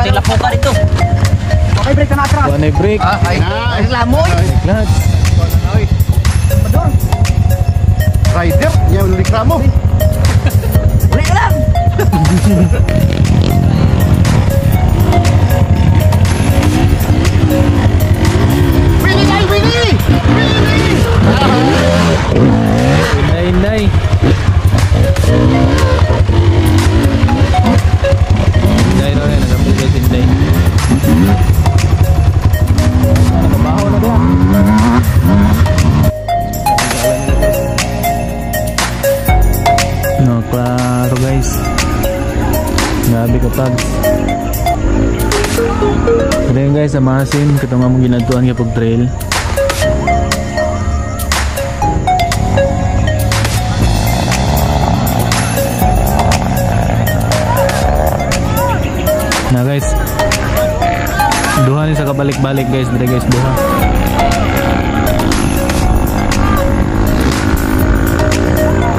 Sila po ka dito. Okay, break ka na atras. Buwan ay break. Ay, lamoy. Clutch. Rider, yan ulit ka mo. Uli ka lang. Inday. Inday na rin, nagapit guys, Inday. Nakabaho na doon. No, klaro guys. Grabe kapag. Ito yun guys, amasin. Katong mong ginatuan kapag trail. Na guys, duha ni sa kabalik-balik guys, dire guys, duha.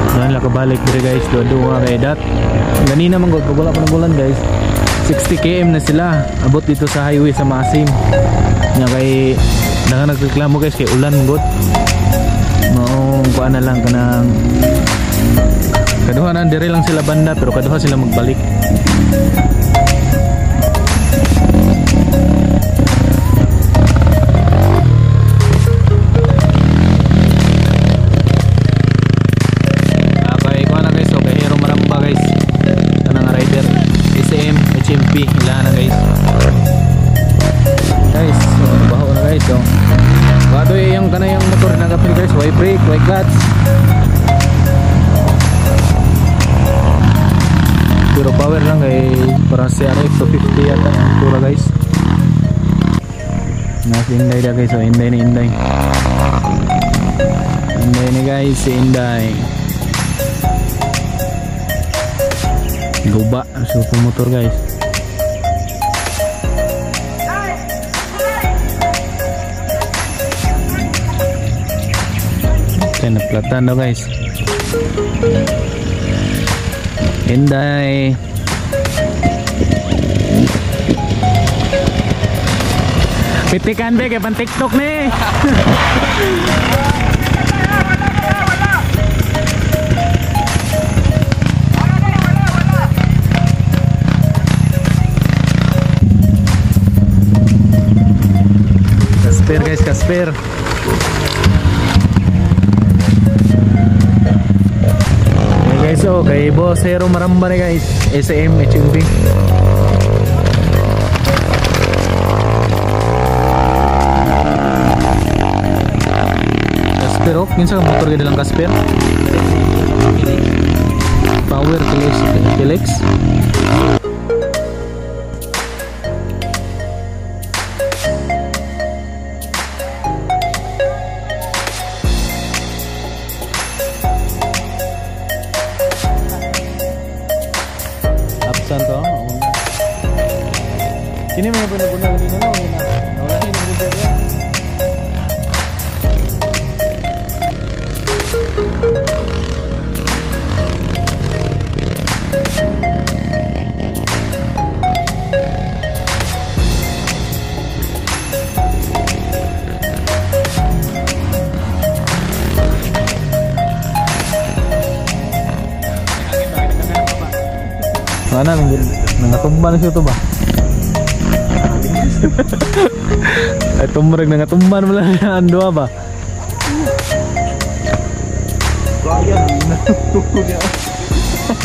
Duha la kabalik dire guys, duha kay dat. Ganina man gud wala pa nagulan guys. 60 km na sila abot dito sa highway sa Masim. Nya kay nagreklamo guys kay ulan gud. Mao kuan na lang kanang kaduha na dire lang sila banda pero kaduha sila magbalik. Ilan na guys. Guys, so, baho na guys. So, bago yung kanayang motor na kapil guys, why brake, why clutch. Pero power lang kay parang CRF 250 yata ang tura guys. Nasa Inday na guys, so Inday ni Inday. Inday ni guys, si Inday. Guba, super motor guys. Naplatan daw guys. Inday. Pitikan be kay pan TikTok ni. Kasper guys, Kasper. Guys, so kay Boss Hero Maramba na guys, SM HMP. Kasper oh, minsan motor ganda lang Kasper. Power Telex. Santo, kini may guna-guna kanina no, wala din nagbubuhat yan. Mana nangatumba na siya ito ba? Ay tumurag nangatumba na lang ang doa ba?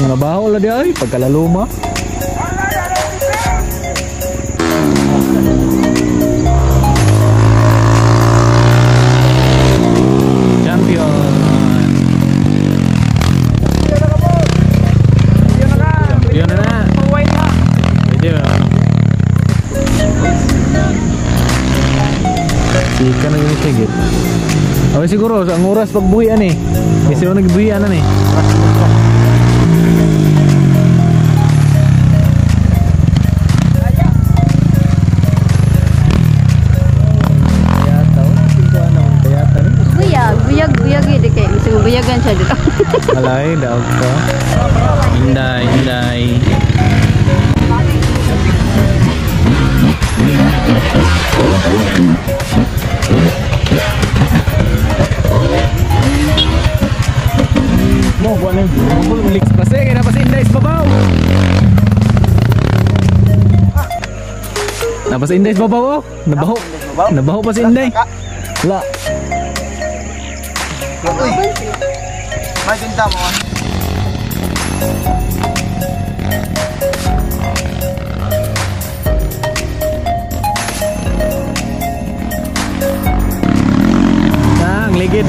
Mga baho lang di ay pagkalaluma. Ikan na ganito higit. Okay siguro, ang oras pagbuhian eh. Kasi yung nagbuhian na eh. Buyag ini kayak mesti buyagan siya dito. Alay, daog ka. Inday. Mo buwan ng muli kasi kaya napasin Inday sa babaw. Napasin Inday sa babaw oh. Nabaho. Nabaho pa si Inday. Wala. Uy. May ganda mo. Ang ligid.